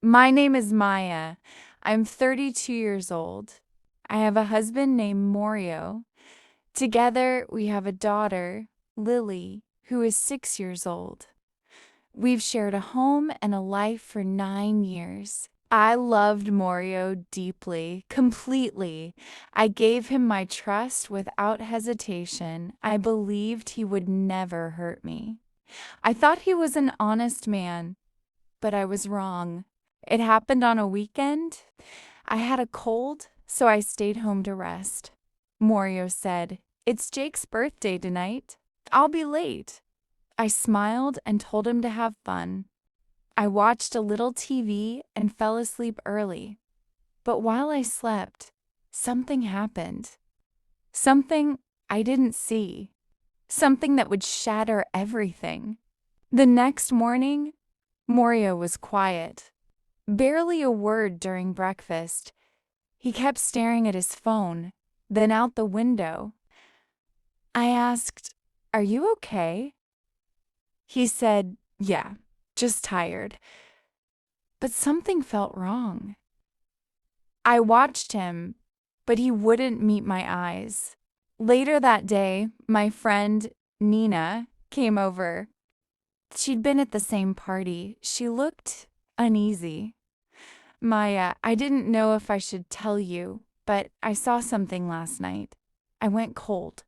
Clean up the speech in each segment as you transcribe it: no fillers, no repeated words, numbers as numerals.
My name is Maya. I'm 32 years old. I have a husband named Morio. Together, we have a daughter, Lily, who is 6 years old. We've shared a home and a life for 9 years. I loved Morio deeply, completely. I gave him my trust without hesitation. I believed he would never hurt me. I thought he was an honest man, but I was wrong. It happened on a weekend. I had a cold, so I stayed home to rest. Morio said, "It's Jake's birthday tonight. I'll be late." I smiled and told him to have fun. I watched a little TV and fell asleep early. But while I slept, something happened. Something I didn't see. Something that would shatter everything. The next morning, Morio was quiet. Barely a word during breakfast. He kept staring at his phone, then out the window. I asked, "Are you okay?" He said, "Yeah, just tired." But something felt wrong. I watched him, but he wouldn't meet my eyes. Later that day, my friend Nina came over. She'd been at the same party. She looked uneasy. "Maya, I didn't know if I should tell you, but I saw something last night. I went cold."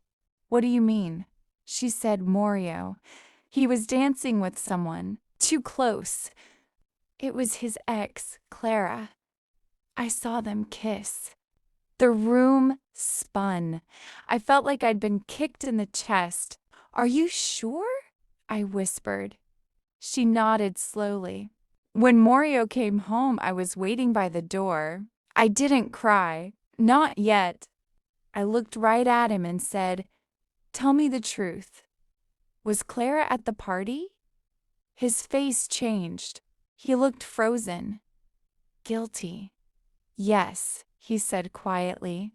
"What do you mean?" She said, "Morio. He was dancing with someone, too close. It was his ex, Clara. I saw them kiss." The room spun. I felt like I'd been kicked in the chest. "Are you sure?" I whispered. She nodded slowly. When Morio came home, I was waiting by the door. I didn't cry. Not yet. I looked right at him and said, "Tell me the truth. Was Clara at the party?" His face changed. He looked frozen. Guilty. "Yes," he said quietly.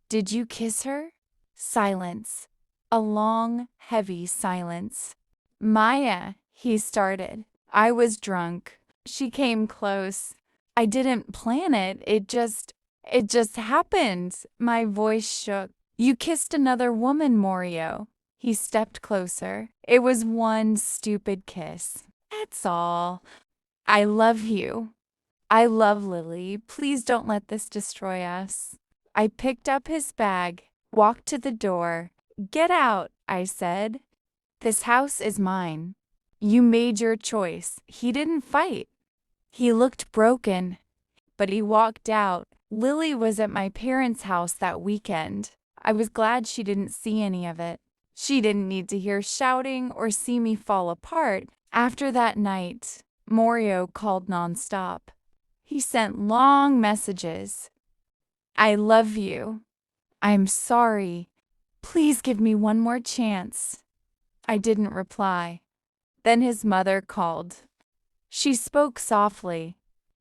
"Did you kiss her?" Silence. A long, heavy silence. "Maya," he started. I was drunk. She came close. "I didn't plan it. It just happened." My voice shook. "You kissed another woman, Morio." He stepped closer. "It was one stupid kiss. That's all. I love you. I love Lily. Please don't let this destroy us." I picked up his bag, walked to the door. "Get out," I said. "This house is mine. You made your choice." He didn't fight. He looked broken, but he walked out. Lily was at my parents' house that weekend. I was glad she didn't see any of it. She didn't need to hear shouting or see me fall apart. After that night, Morio called nonstop. He sent long messages. "I love you. I'm sorry. Please give me one more chance." I didn't reply. Then his mother called. She spoke softly.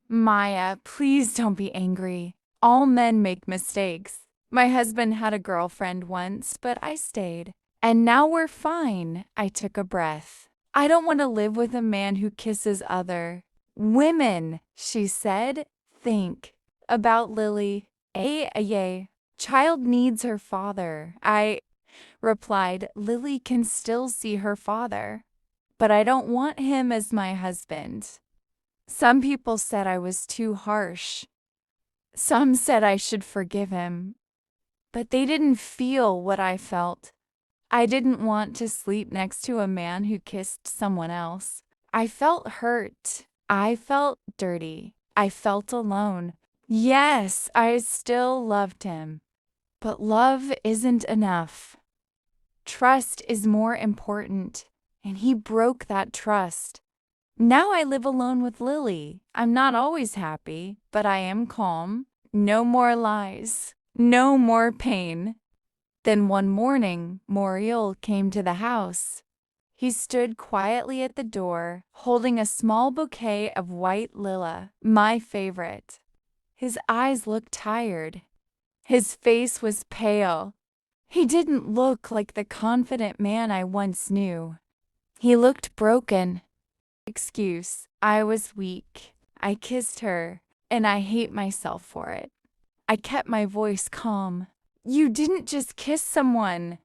"Maya, please don't be angry. All men make mistakes. My husband had a girlfriend once, but I stayed. And now we're fine." I took a breath. "I don't want to live with a man who kisses other women," she said. "Think about Lily. A child needs her father." I replied, "Lily can still see her father, but I don't want him as my husband." Some people said I was too harsh. Some said I should forgive him, but they didn't feel what I felt. I didn't want to sleep next to a man who kissed someone else. I felt hurt. I felt dirty. I felt alone. Yes, I still loved him, but love isn't enough. Trust is more important, and he broke that trust. Now I live alone with Lily. I'm not always happy, but I am calm. No more lies. No more pain. Then one morning, Morio came to the house. He stood quietly at the door, holding a small bouquet of white lila, my favorite. His eyes looked tired. His face was pale. He didn't look like the confident man I once knew. He looked broken. Excuse, I was weak. I kissed her, and I hate myself for it. I kept my voice calm. You didn't just kiss someone.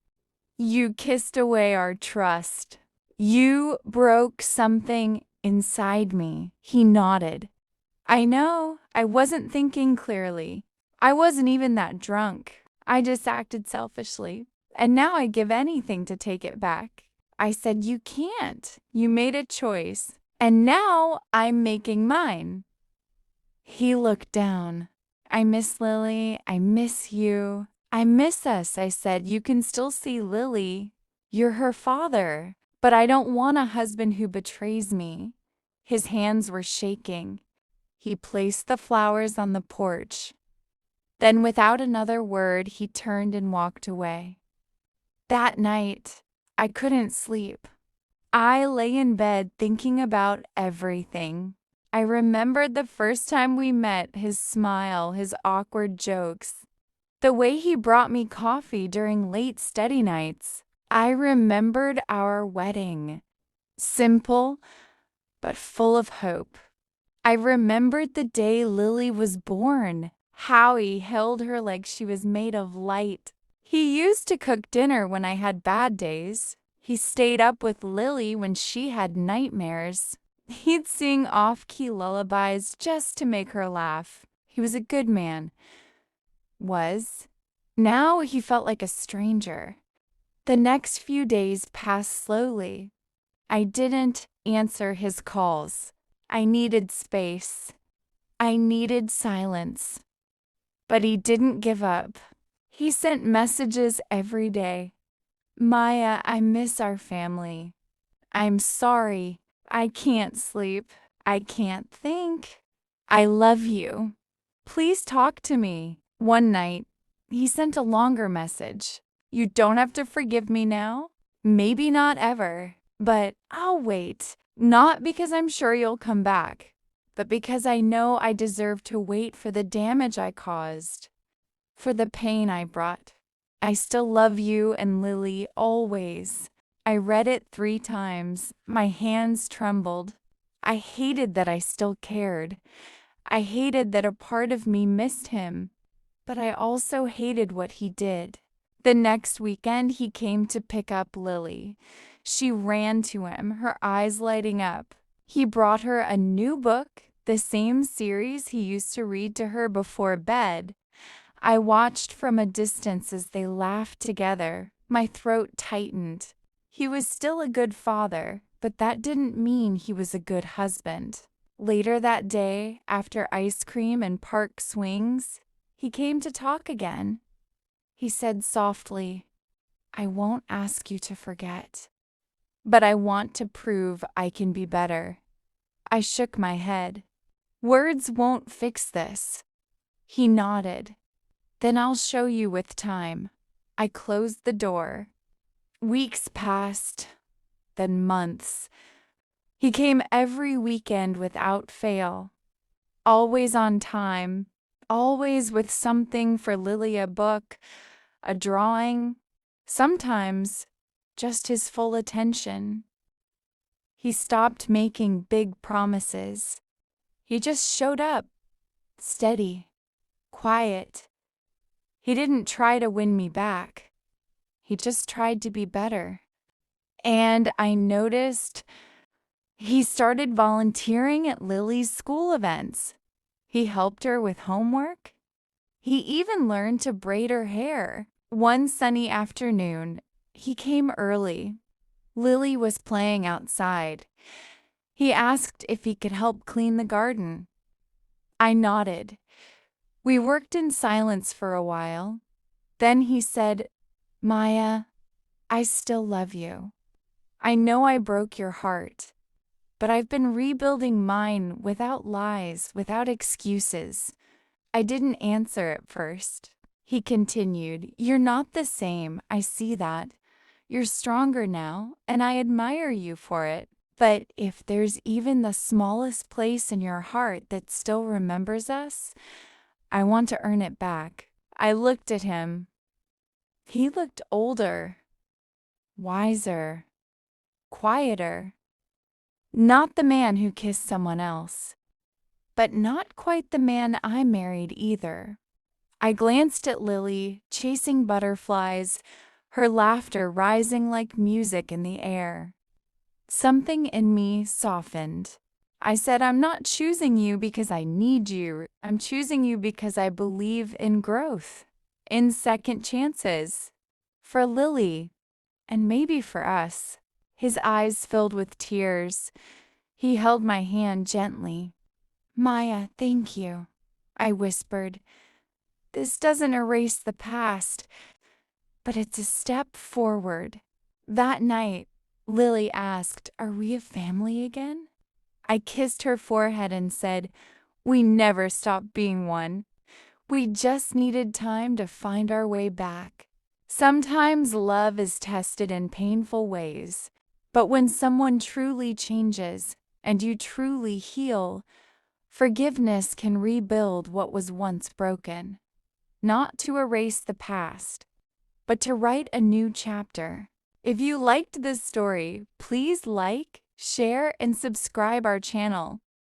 You kissed away our trust. You broke something inside me. He nodded. I know, I wasn't thinking clearly. I wasn't even that drunk. I just acted selfishly. And now I give anything to take it back. I said, you can't. You made a choice. And now I'm making mine. He looked down. I miss Lily. I miss you. I miss us, I said. You can still see Lily. You're her father. But I don't want a husband who betrays me. His hands were shaking. He placed the flowers on the porch. Then, without another word, he turned and walked away. That night, I couldn't sleep. I lay in bed thinking about everything. I remembered the first time we met, his smile, his awkward jokes, the way he brought me coffee during late study nights. I remembered our wedding, simple but full of hope. I remembered the day Lily was born, how he held her like she was made of light. He used to cook dinner when I had bad days. He stayed up with Lily when she had nightmares. He'd sing off-key lullabies just to make her laugh. He was a good man. Was. Now he felt like a stranger. The next few days passed slowly. I didn't answer his calls. I needed space. I needed silence. But he didn't give up. He sent messages every day. Maya, I miss our family. I'm sorry. I can't sleep. I can't think. I love you. Please talk to me. One night, he sent a longer message. You don't have to forgive me now. Maybe not ever. But I'll wait. Not because I'm sure you'll come back, but because I know I deserve to wait for the damage I caused, for the pain I brought. I still love you and Lily always. I read it 3 times. My hands trembled. I hated that I still cared. I hated that a part of me missed him, but I also hated what he did. The next weekend, he came to pick up Lily. She ran to him, her eyes lighting up. He brought her a new book, the same series he used to read to her before bed. I watched from a distance as they laughed together. My throat tightened. He was still a good father, but that didn't mean he was a good husband. Later that day, after ice cream and park swings, he came to talk again. He said softly, I won't ask you to forget, but I want to prove I can be better. I shook my head. Words won't fix this. He nodded. Then I'll show you with time. I closed the door. Weeks passed, then months. He came every weekend without fail, always on time, always with something for Lily, a book, a drawing, sometimes just his full attention. He stopped making big promises. He just showed up, steady, quiet. He didn't try to win me back. He just tried to be better. And I noticed he started volunteering at Lily's school events. He helped her with homework. He even learned to braid her hair. One sunny afternoon, he came early. Lily was playing outside. He asked if he could help clean the garden. I nodded. We worked in silence for a while. Then he said, Maya, I still love you. I know I broke your heart, but I've been rebuilding mine without lies, without excuses. I didn't answer at first. He continued, You're not the same, I see that. You're stronger now, and I admire you for it. But if there's even the smallest place in your heart that still remembers us, I want to earn it back. I looked at him. He looked older, wiser, quieter. Not the man who kissed someone else, but not quite the man I married either. I glanced at Lily, chasing butterflies, her laughter rising like music in the air. Something in me softened. I said, I'm not choosing you because I need you. I'm choosing you because I believe in growth, in second chances. For Lily, and maybe for us. His eyes filled with tears. He held my hand gently. Maya, thank you, I whispered. This doesn't erase the past, but it's a step forward. That night, Lily asked, Are we a family again? I kissed her forehead and said, We never stopped being one. We just needed time to find our way back. Sometimes love is tested in painful ways, but when someone truly changes and you truly heal, forgiveness can rebuild what was once broken. Not to erase the past, but to write a new chapter. If you liked this story, please like, share, and subscribe our channel.